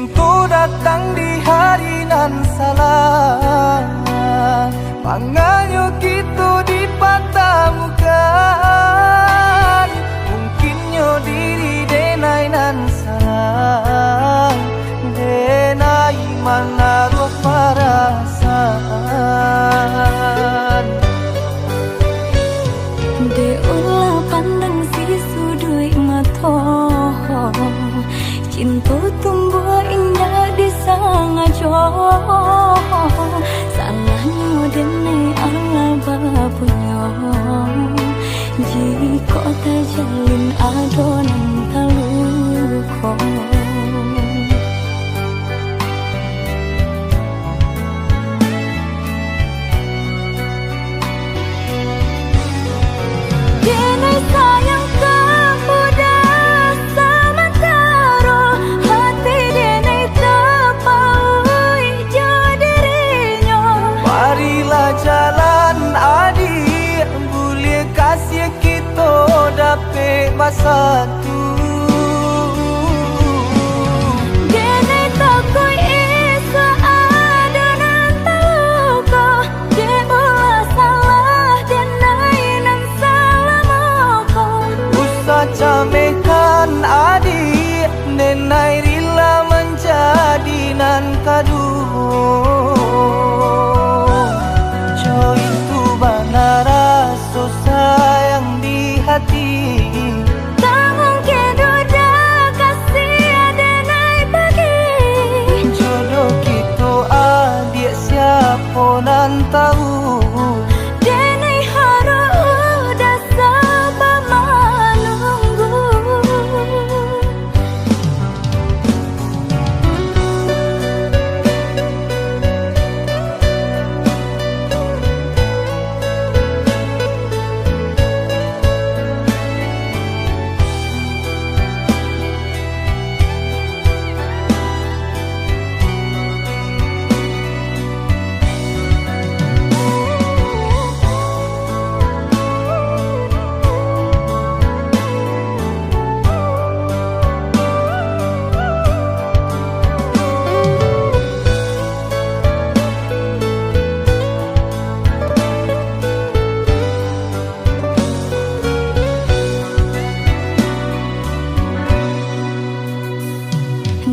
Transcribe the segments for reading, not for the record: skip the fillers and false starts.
Cinta datang di hari nan salah, panganyo kita dipatemukan. Mungkinnya diri denai nan salah, denai menaruh perasaan. De ulah pandang si sudut mata, cinta tumbuh indah di sangajo. Salahnya dene Allah bapunya, jika tak jalin adonan taluko. Dene sayang kepada sementara, hati dene terpaui jadinya. Marilah jalan adik, boleh kasih kita dapat masa tu. Dene takoi isa adonan taluko, de ulah salah denai nan salah moko. Usah camekan adik, nenai rila menjadi nan kadu. Jo itu benar rasa sayang di hati. Tak mungkin duda kasih denai bagi. Jodoh kita adik siapa nan tahu. Denai harus udah sabar menunggu.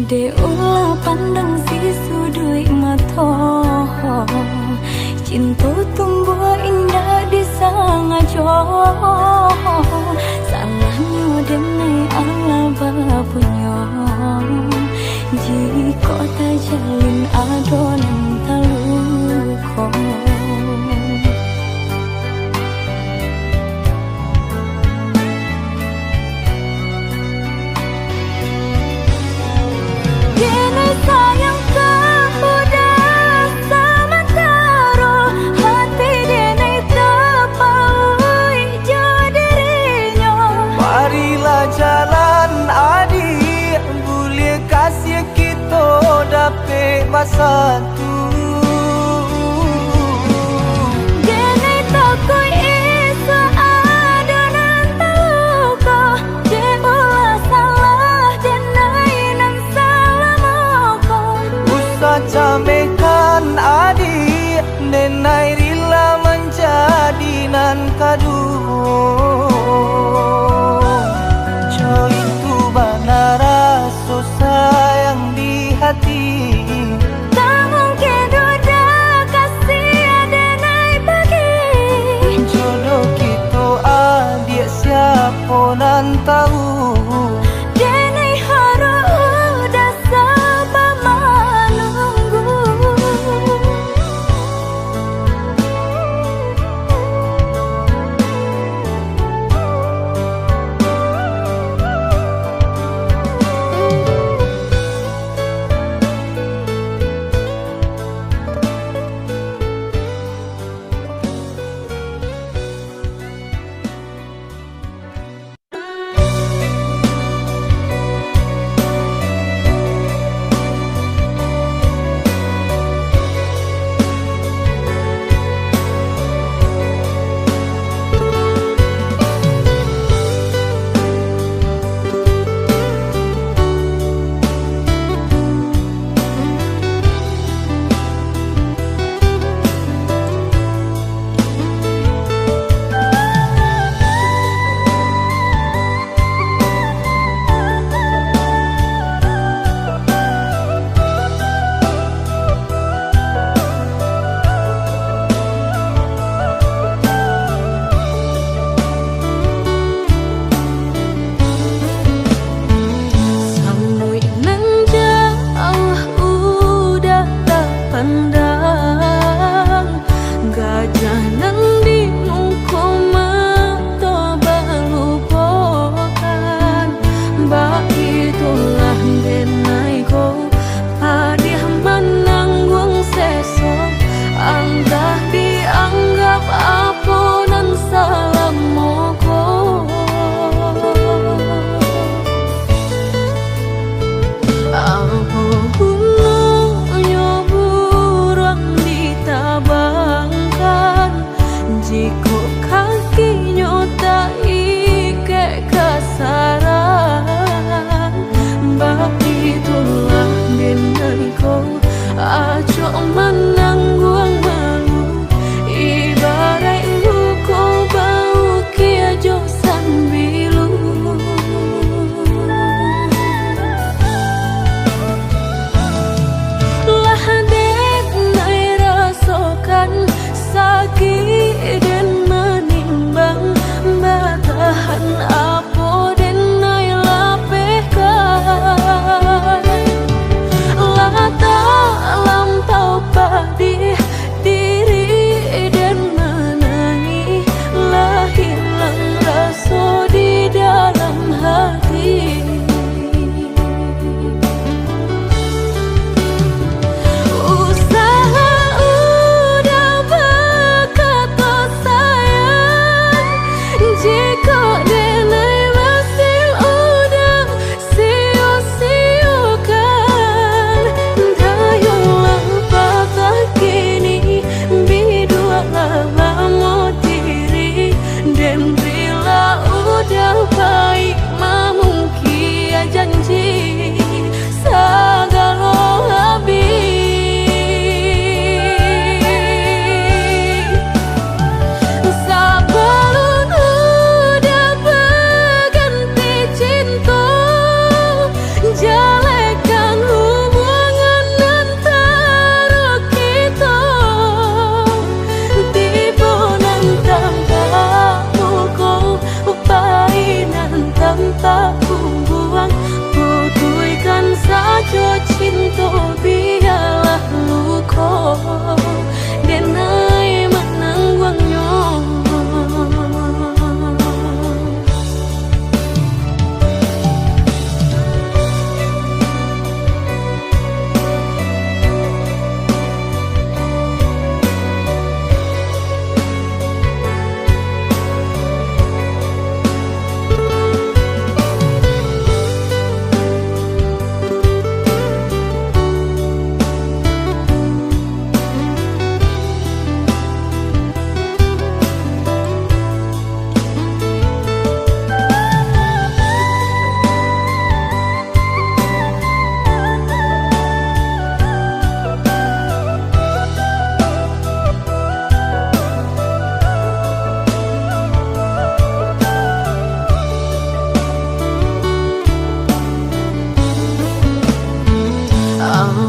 De ulah pandang si sudut mata, cinta tumbuh indah di sangajo. Salahnya dene Allah bapunya, jika tak jalin adonan taluko. Dene sayang kepada sementara, hati dene terpaui jadinya. Marilah jalan adik, boleh kasih kita dapat masa tu. Dene takoi isa adonan taluko, de ulah salah denai nan salah moko. Usah camekan adik, nenai rila menjadi nan kadu. Jo itu benar rasa sayang di hati. Tak mungkin duda kasih denai bagi. Jodoh kita adik siapa nan tahu. Denai harus udah sabar menunggu.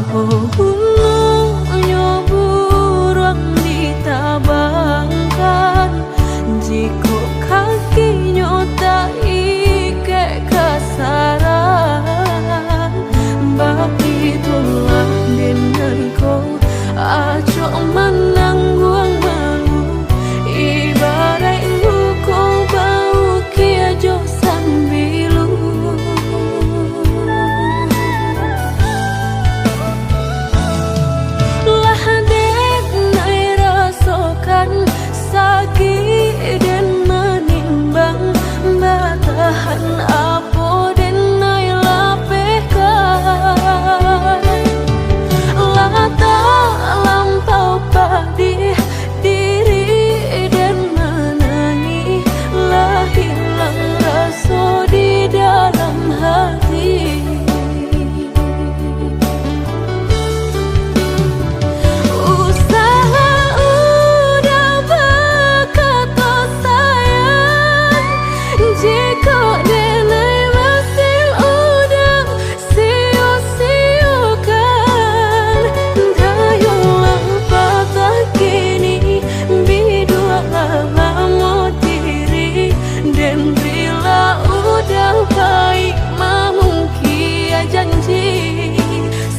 Dahulunya buruan ditabangkan, jika kakinya tak ike kasaran, begitulah denganku acok menangguang malu, ibarat buku bau kia jo sambilu. Lah dek nai rasakan sakit dan menimbang, batahan apa dan nai lapehkan. Lah tak lampau pedih diri dan menangis, lah hilang rasa di dalam hati. Usaha udah berkata sayang, jika denai masih udah sia-siakan. Dayulah patah kini bidua lama diri, dan bila udah baik mamungkia janji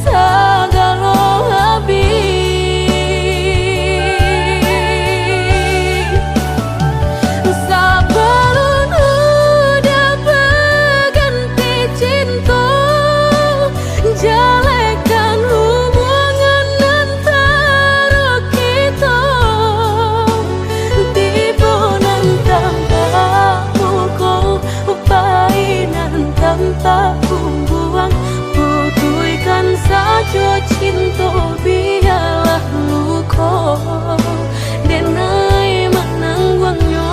segala habis. Sabarun udah berganti cinta, jalekan hubungan antara kita. Tipunan tanpa pukul, painan tanpa buang, putihkan saja cinta biarlah luka, denai menangguangnya.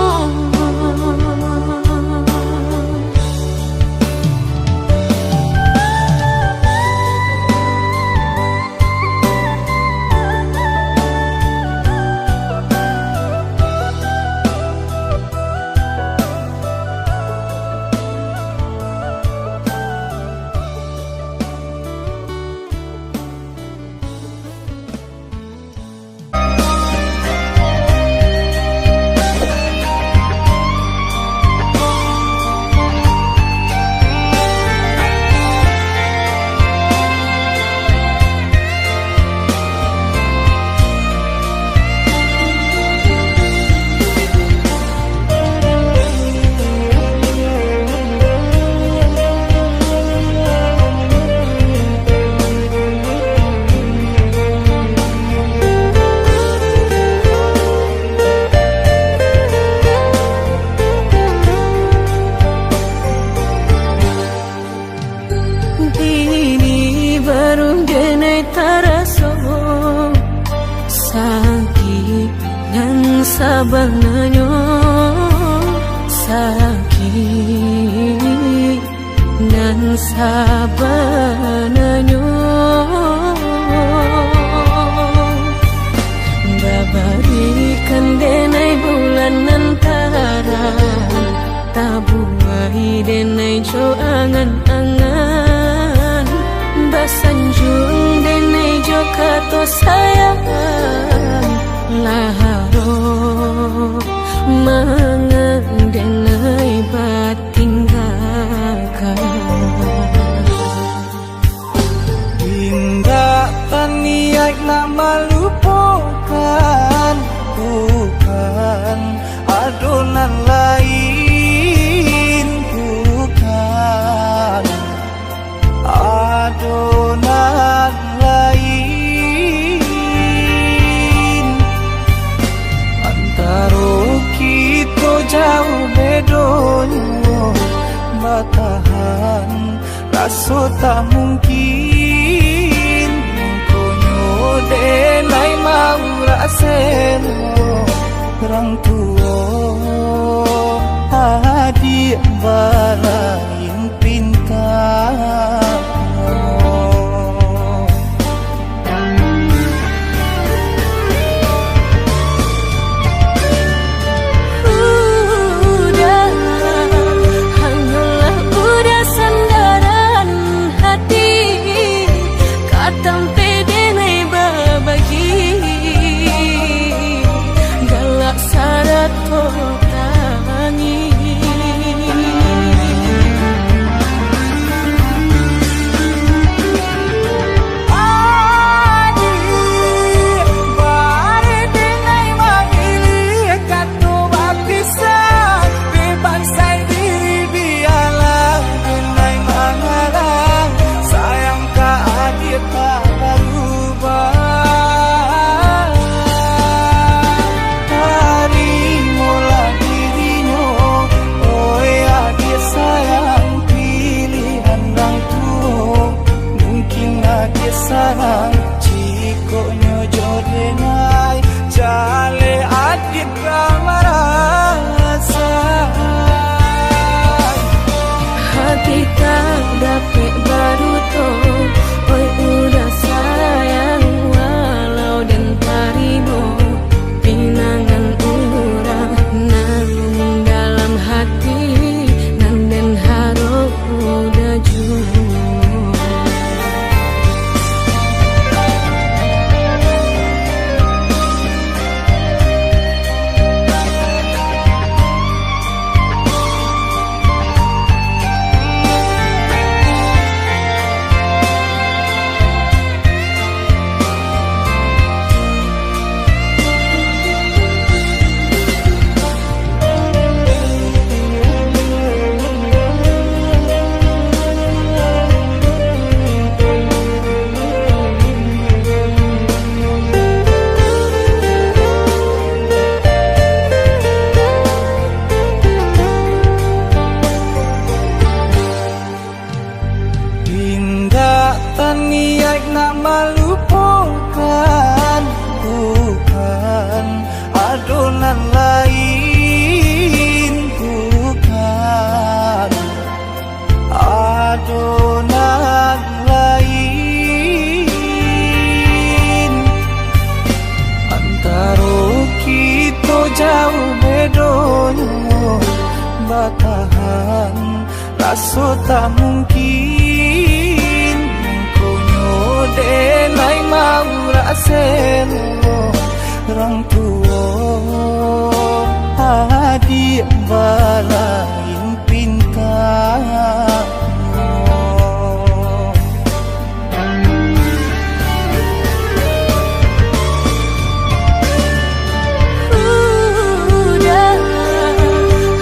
Kini baru denai terasa sakit dan sabarnya, sakit dan sabarnya. Babarikan denai bulan antara, tabuai denai jo angan-angan, basanjung denai jo kato sayang, laharo mangan denai batinggalkan. Indah niat nak melupakan, bukan adonan lain, bukan adonan lain. Antara kita jauh bedonyo, batahan rasa tak mungkin. Konyo denai mau raseno orang tua adik balain pintar. Hanyalah udah sandaran hati, kata sarang Ciko nyojo denai Jale adit kamarasa Hati tak dapat baru toh oi udah sayang walau dan tarimo pinangan urang namun dalam hati nan den harap udah jujur. Adonan lain bukan Adonan lain Antara kita jauh bedonyo Batahan rasa tak mungkin Konyo denai mau raselo Orang tua adik balain pintar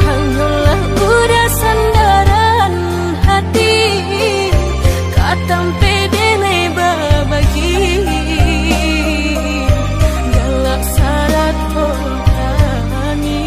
Hanyalah udah sandaran hati katam pede nei babagi galak syarat rohani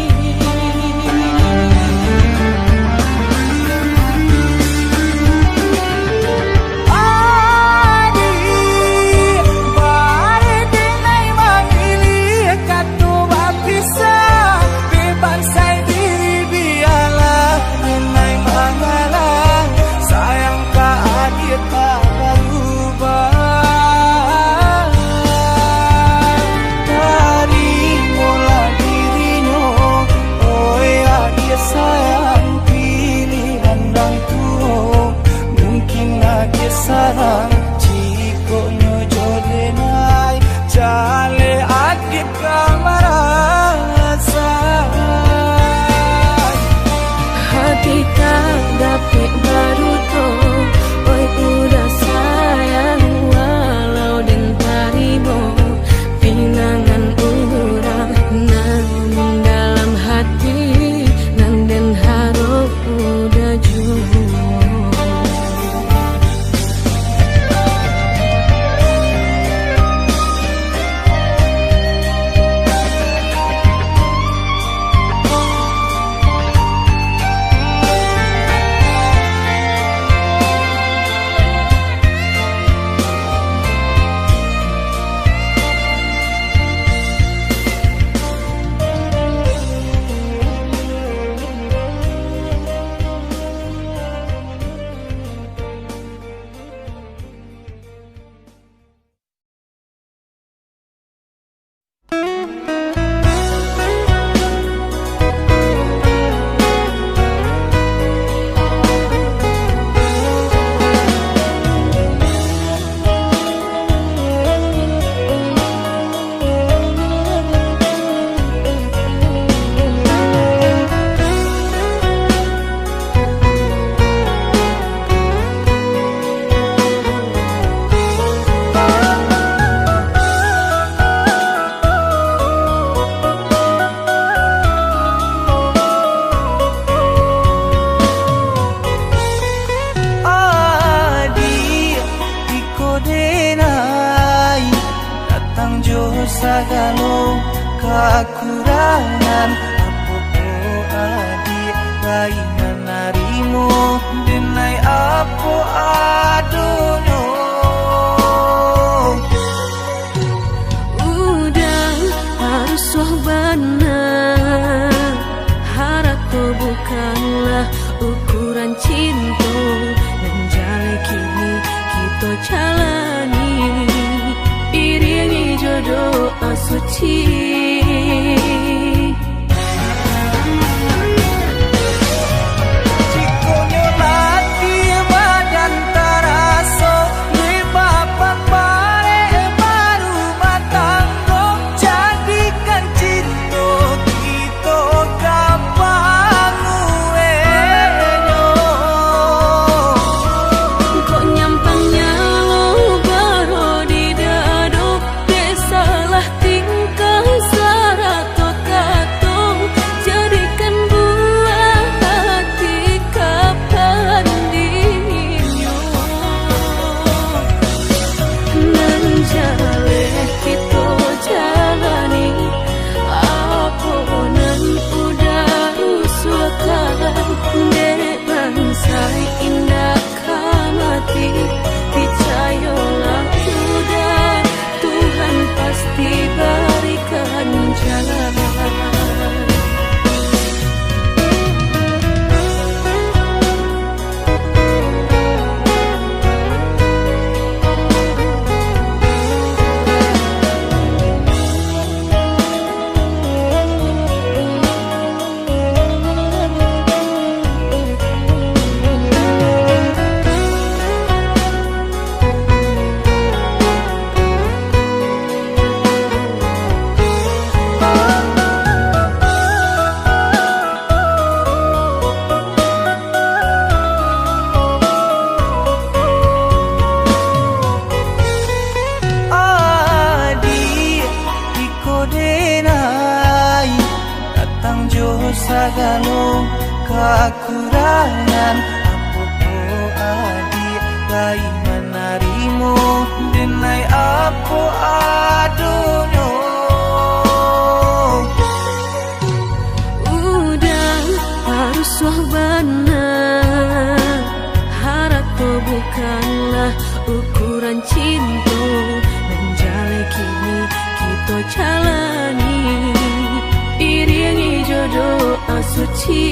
sarang Ciko nyojo denai Jale adit kamarasa hati tak dapat baru toh oi udah sayang walau den tarimo pinangan urang namun dalam hati nan den harap udah jujur. Sagalo kekurangan Apo adik lainan narimo Denai apo adonyo suci. Sagalo kekurangan apa adik lai menarimu denai apa adonyo. Udah harus wahbana, harap kau bukanlah ukuran cinta. Menjalai kini kita jalani iringi jodoh suci.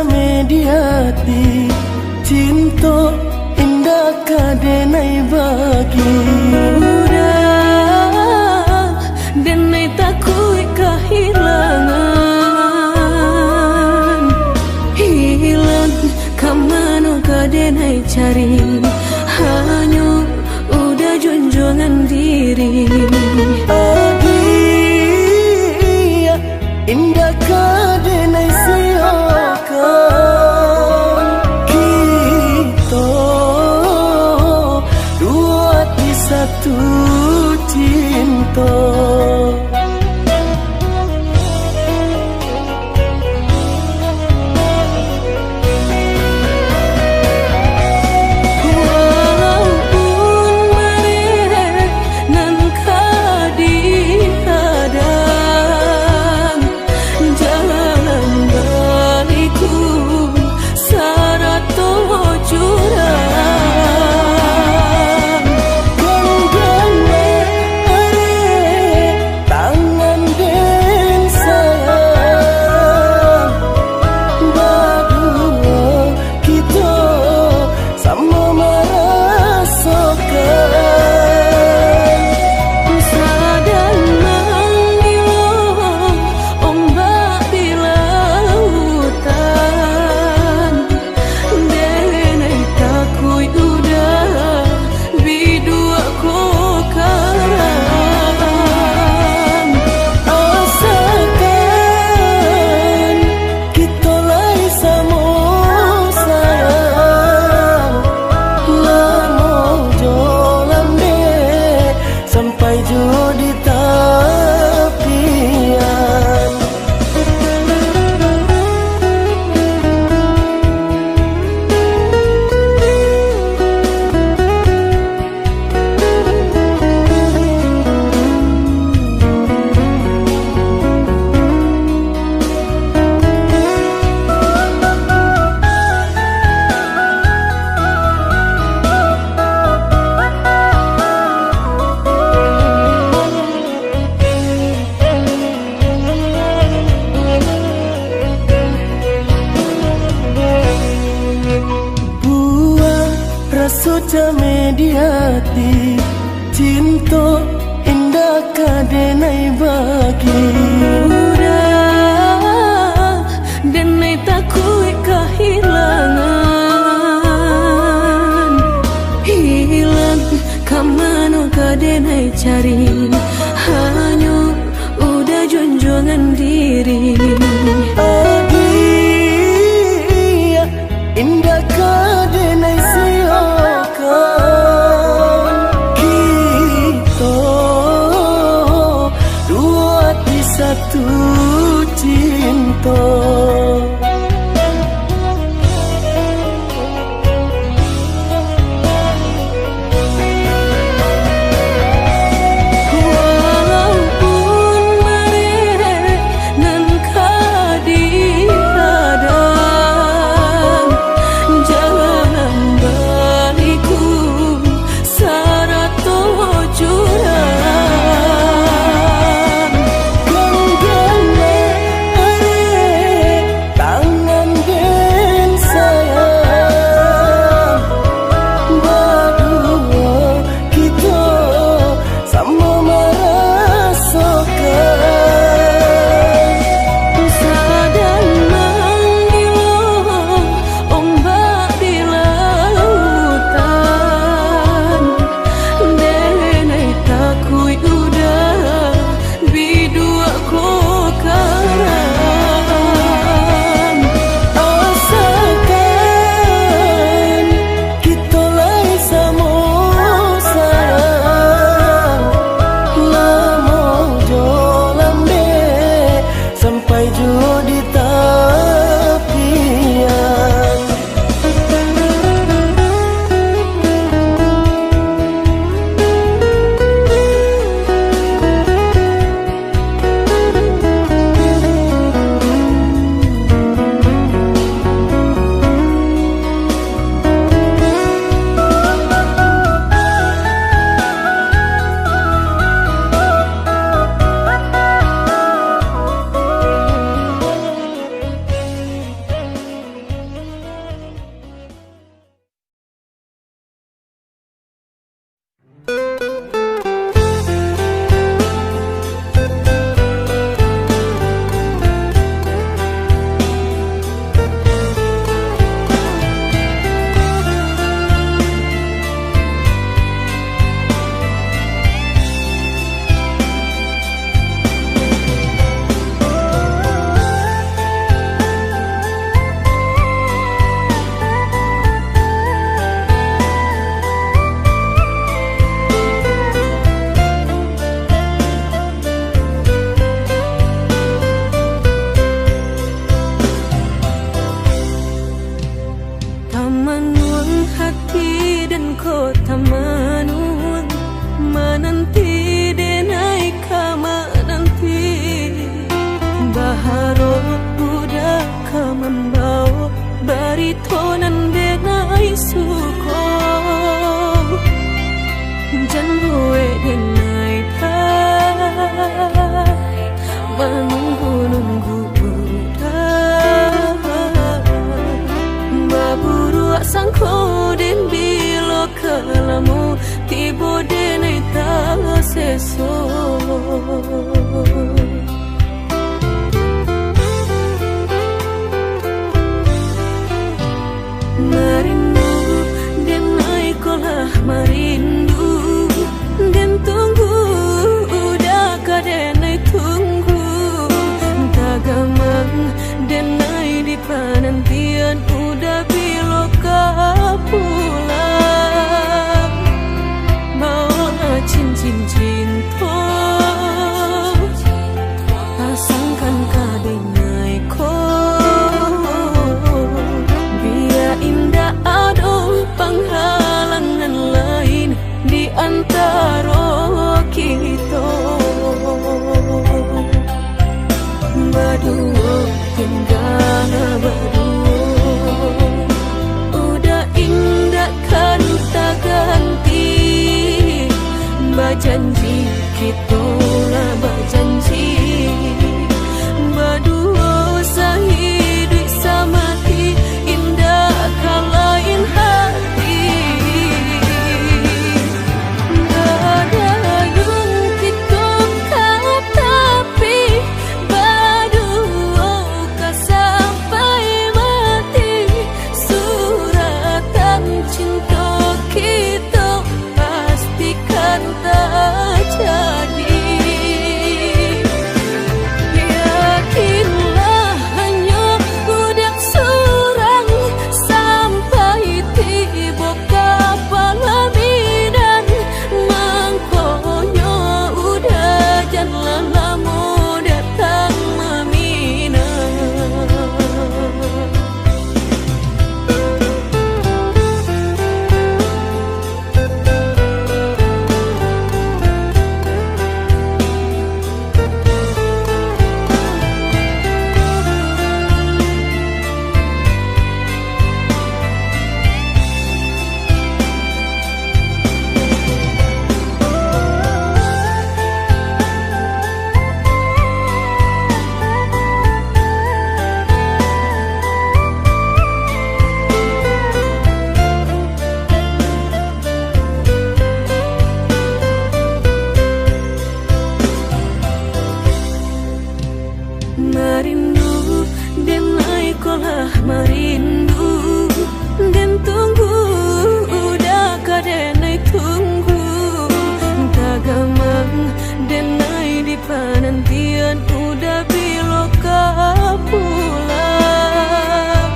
mediati cinta indah kadenai bagi udah denai takui kehilangan hilang kamano kadenai cari hanya udah junjungan diri adia indah kadenai came di hati, cinta indah kadenai bagi. Udah denai takui kehilangan, hilang kamano kadenai cari, hanya udah junjungan diri. Adia indah kadenai siokan, kita dua di satu cinta. Janji kita lah berjanji berdua sehidup semati indah kalain hati. Merindu denai kolah merindu den tunggu udah kadenai tunggu tagamang denai di penantian udah biloka pulang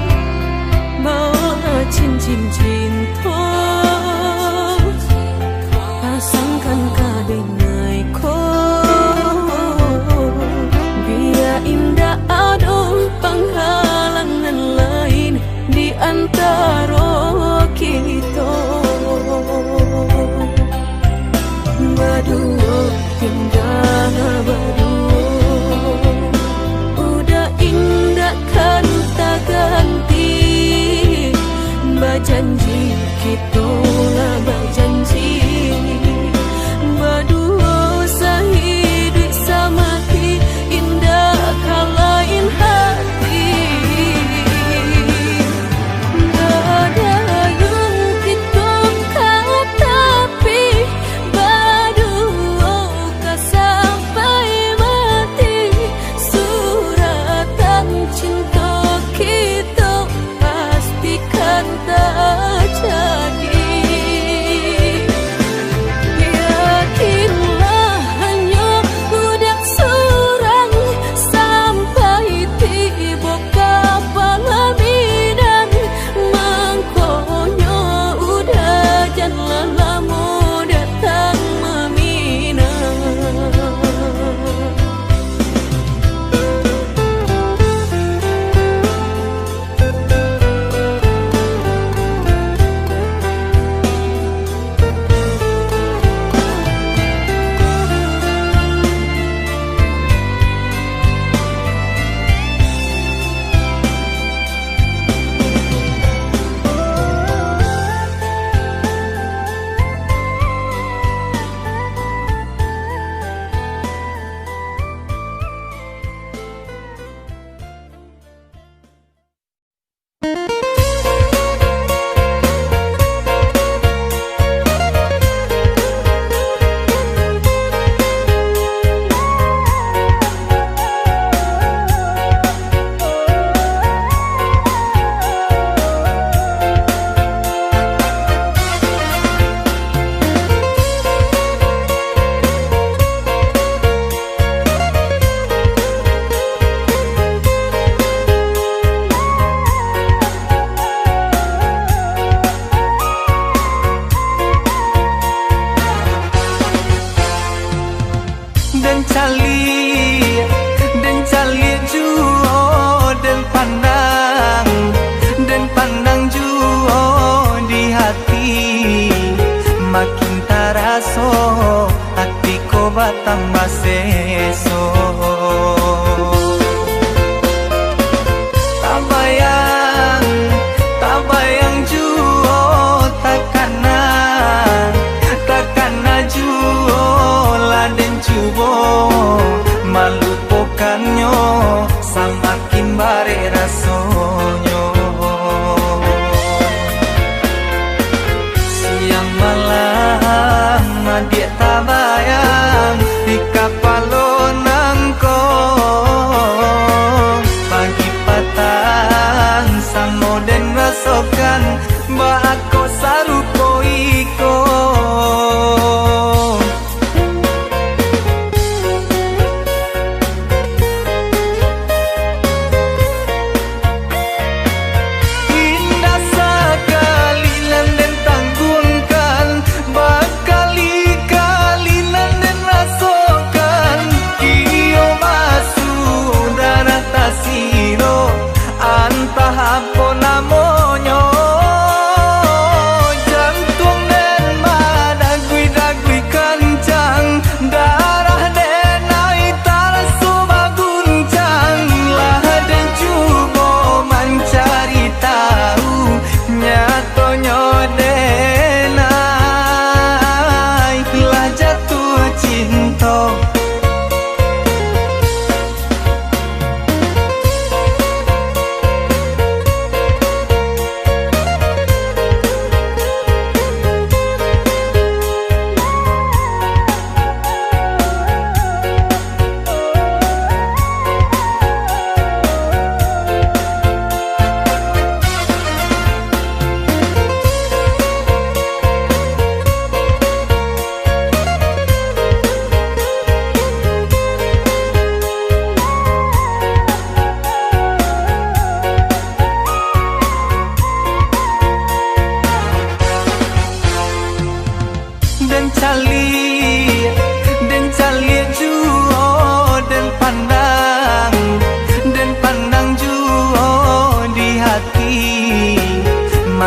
bawa cincin cinta pasangkan kadenai ko biar indah ada penghalangan lain di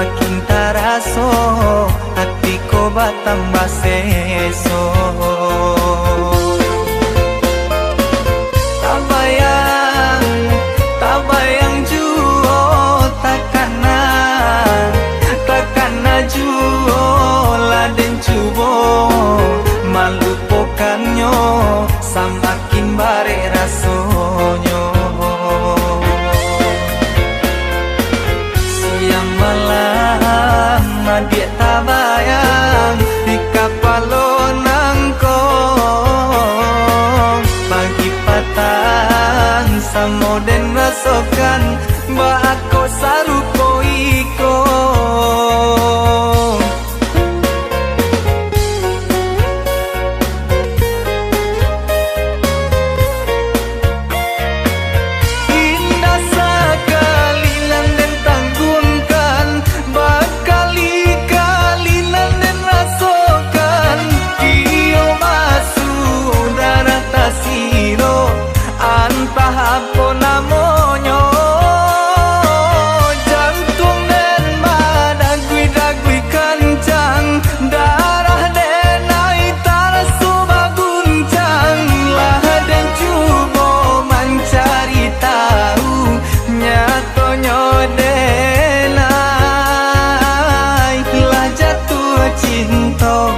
makin taraso, hatiku batambah seso. Tak bayang juo, takana juo, laden cubo, malupokannya, samakin bare rasonyo. Siang malam, dia tak bayang, di kapalo nangkong, pagi patang, samoden rasokan, ba ako sarupo iko. Indah sekali dan tanggungkan, berkali-kali dan rasokan, iyo masuk darah tasiro, antah apa namanya, jantung dan madagui kencang, darah dan air tarasu baguncang, lah dan cuba mencari tahu, nyatonya denai, lah jatuh cinta.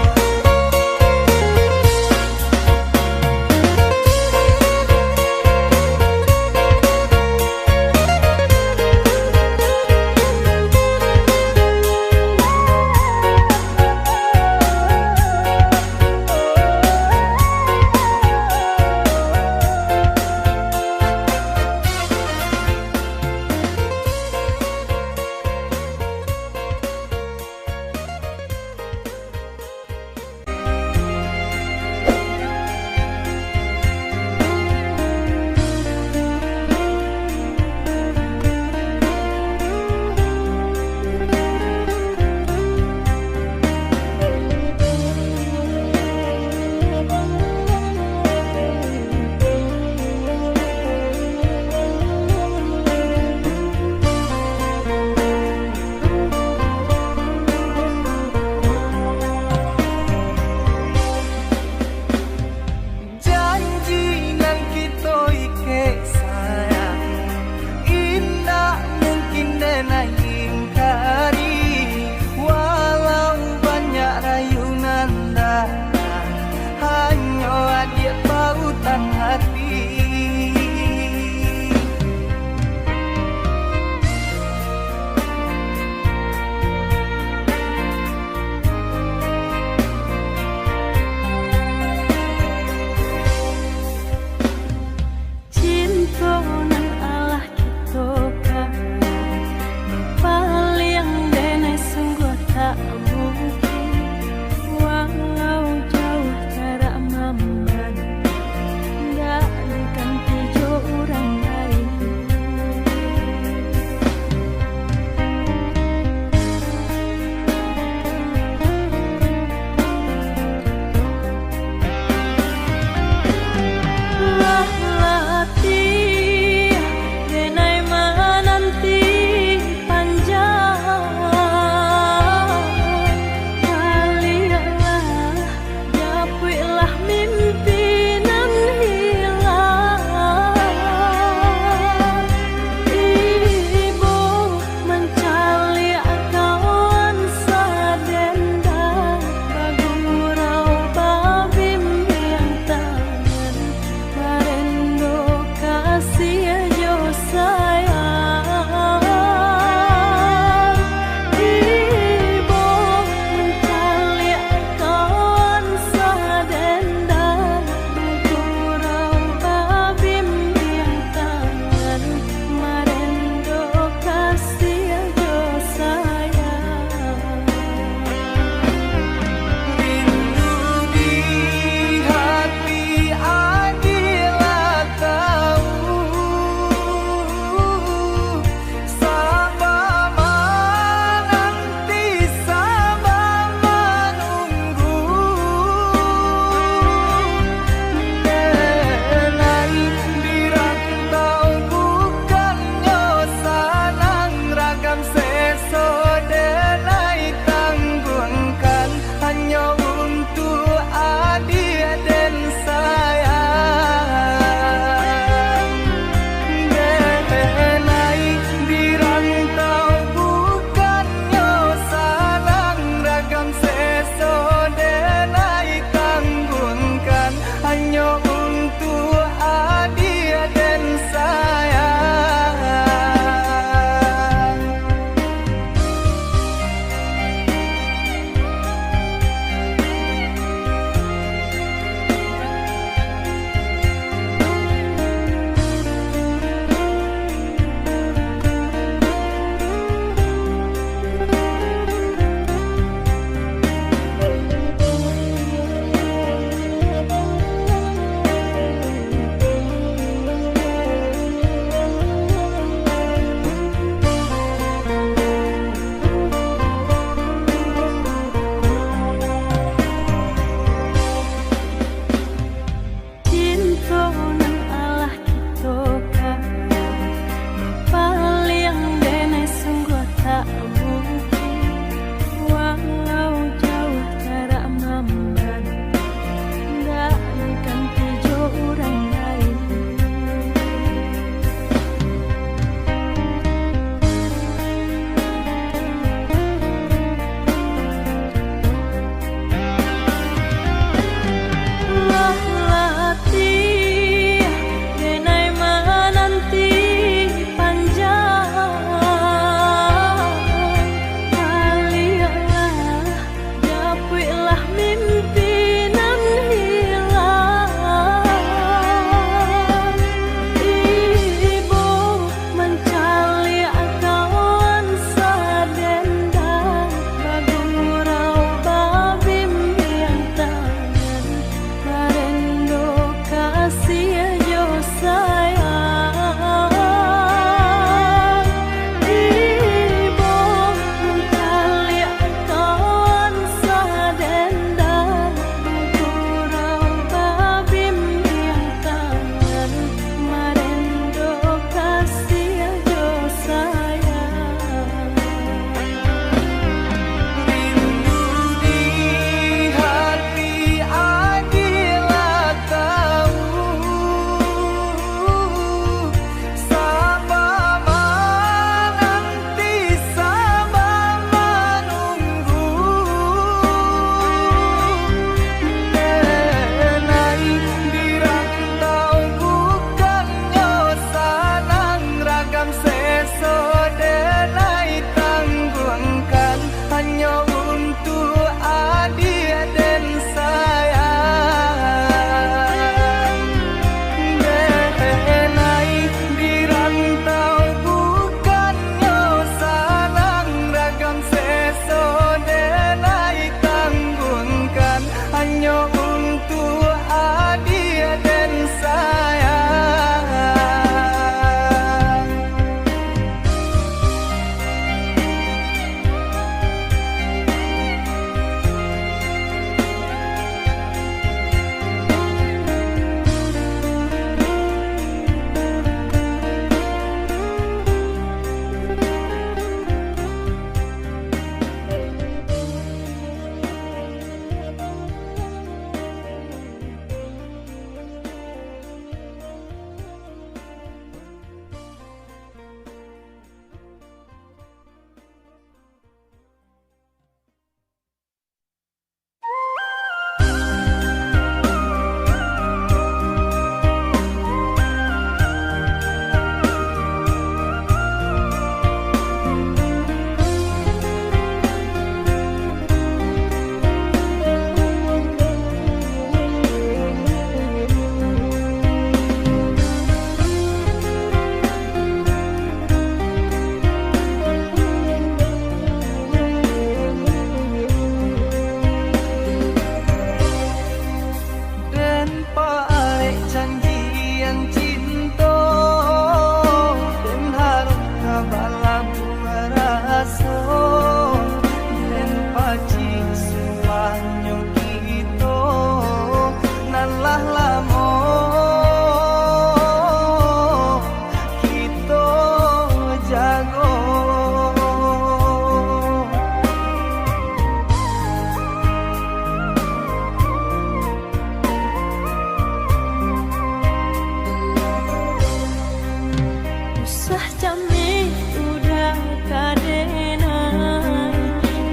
Usah cami udah kadenai,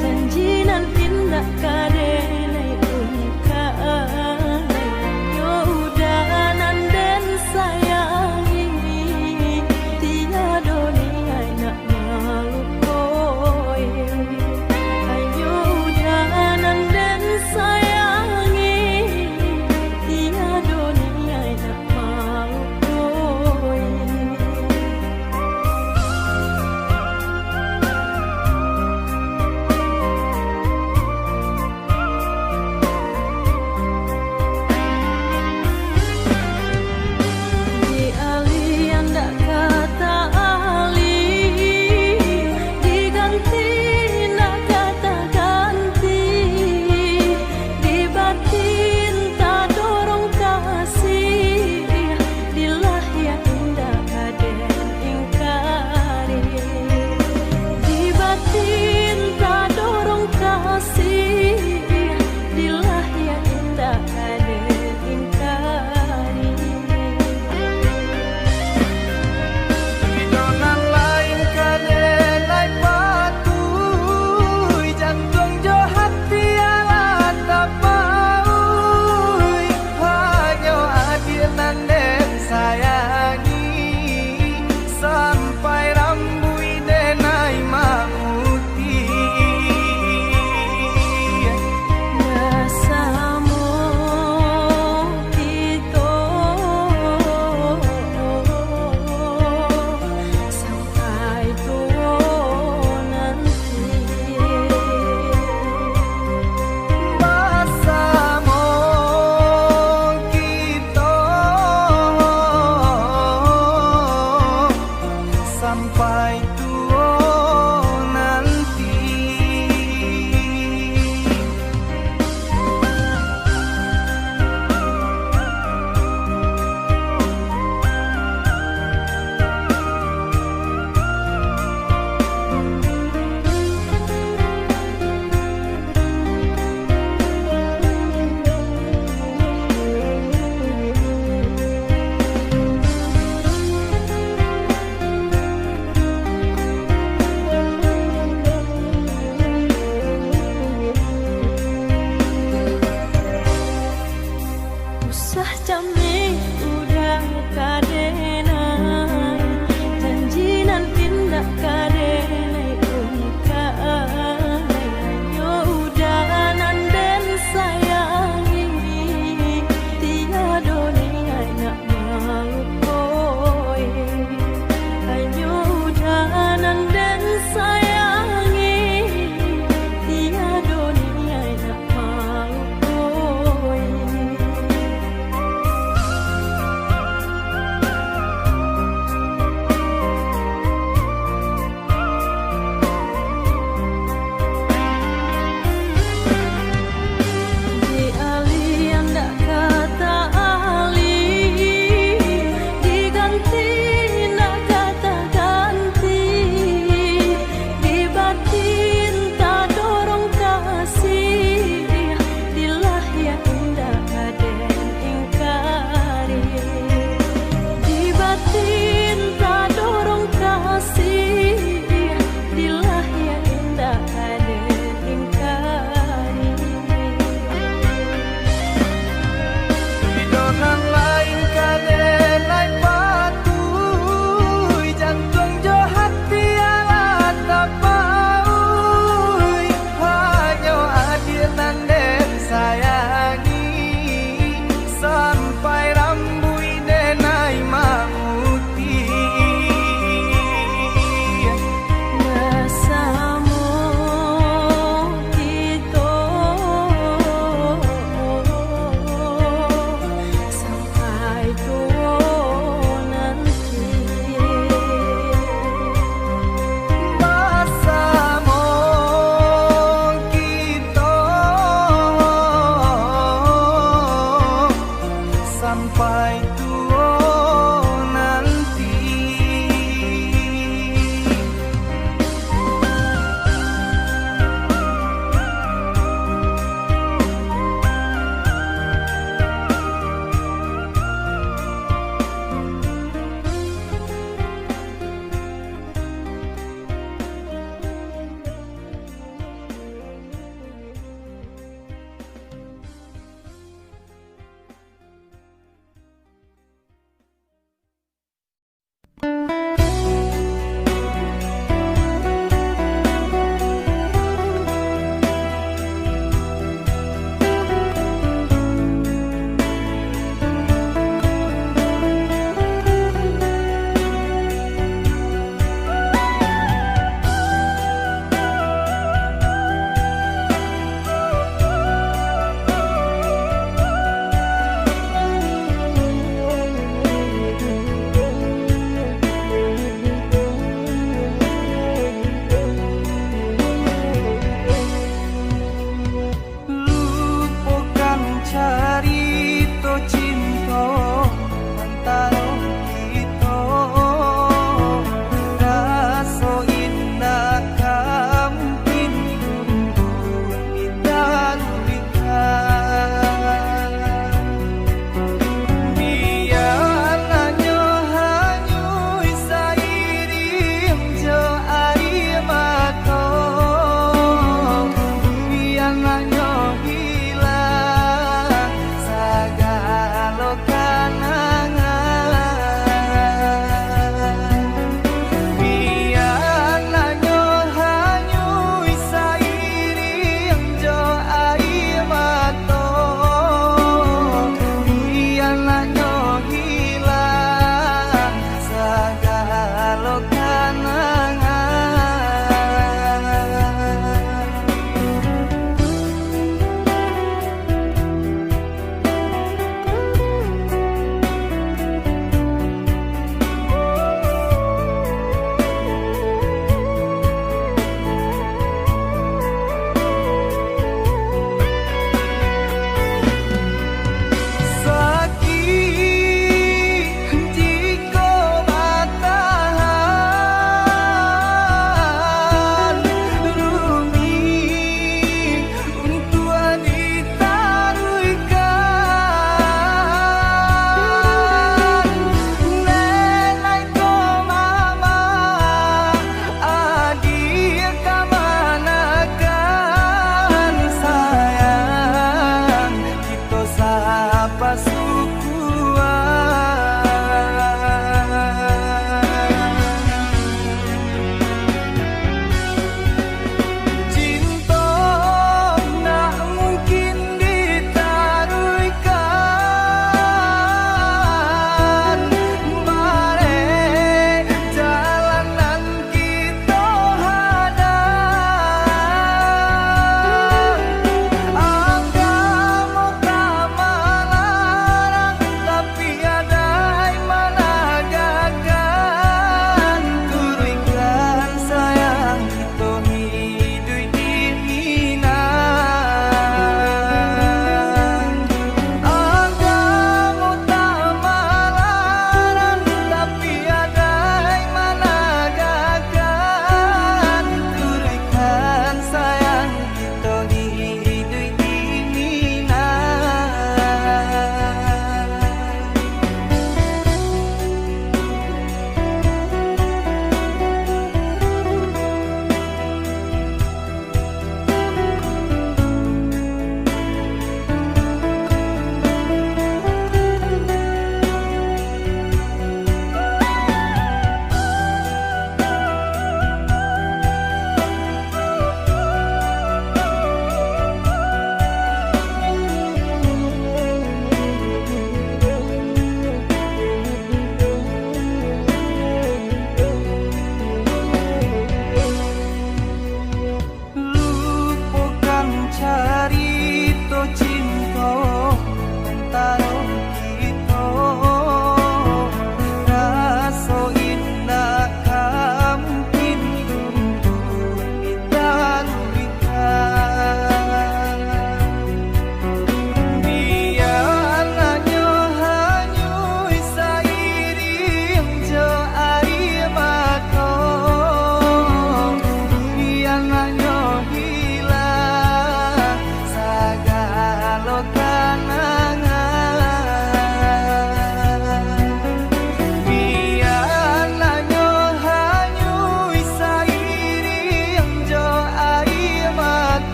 janji nanti ndak kadenai ungkai. Yo udah nanden sayangi, tiada dunia nak malu koi. Ayo udah nanden sayangi, tiada dunia nak malu koi.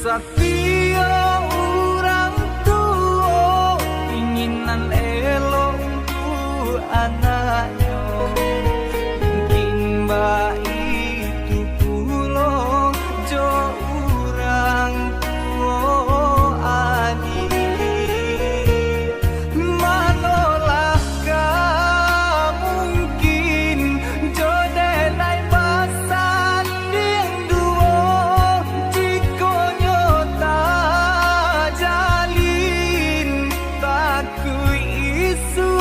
Satria orang tua inginan elok ku anaknya, mungkin itu pulau jo orang tua adik manolahkah mungkin jodenai basan ding duo jiko nyota jalin taku isu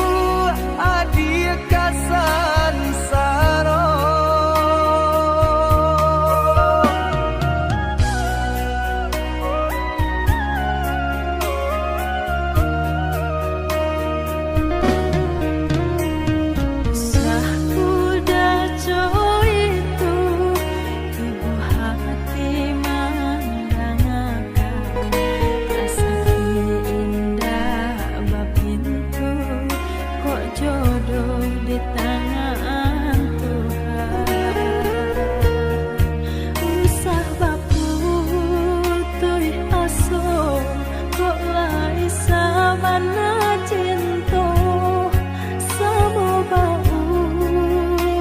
adik kasan saro. Sah udah coy itu ibu hati mendangakan rasa indah bapintu kok jodoh di tangan Tuhan. Usah baputuh aso kok lai sabana cinta sama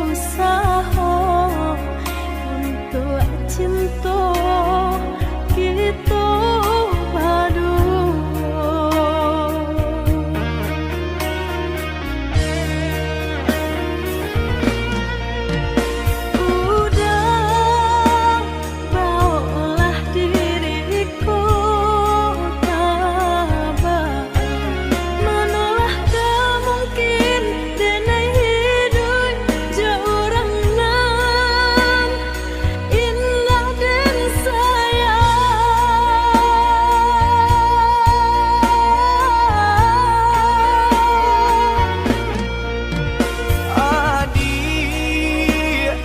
usaha untuk cinta kita berdua. Udah bawalah diriku tabah menolak tak mungkin denai hidup seorang nan indah dan Adik,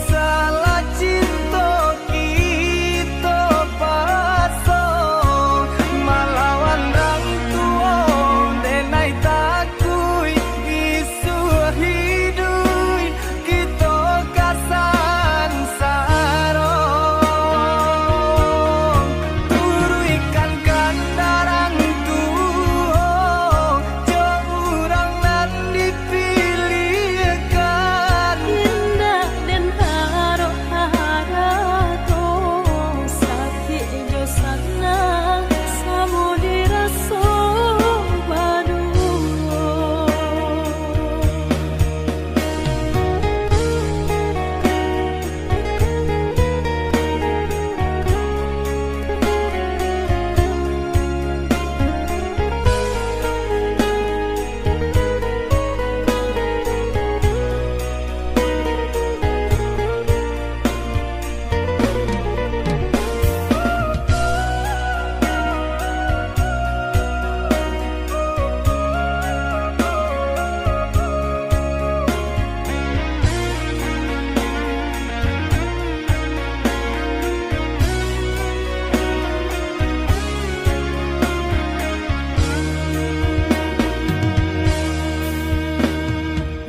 salah cinta kita pasang malawan rang tua denai takui isu hidup kita kasan sarong turuikan kandarang tua jauh nan dipilihkan indah dan haro-haro sapi jo sana samu diraso berdua.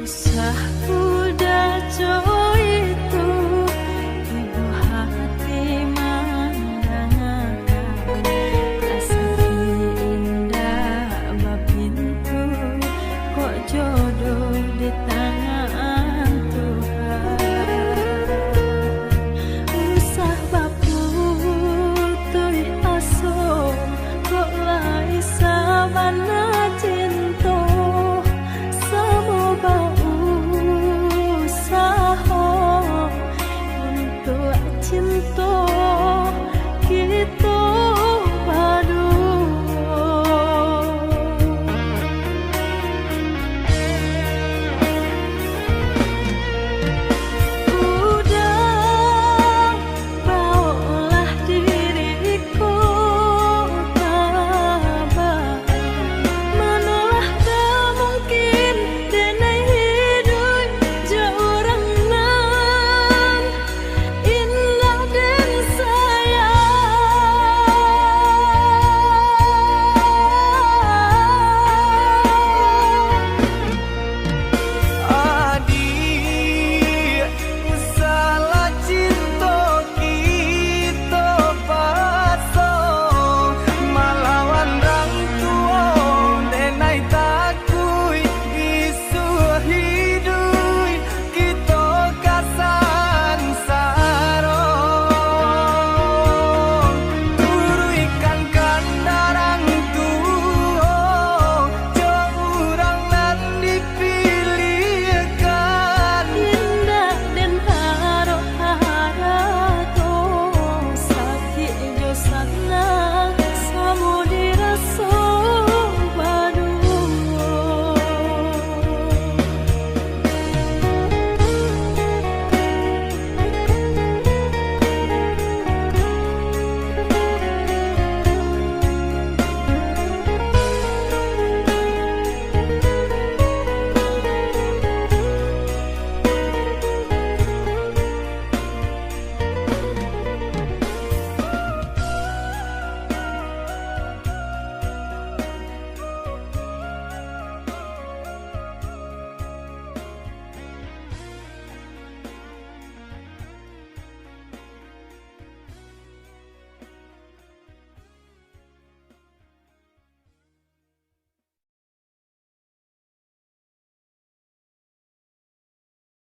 Usah udah coy itu ibu hati mendangakan rasa indah bapintu kok jodoh di tangan Tuhan. Usah baputuh aso kok lai sabana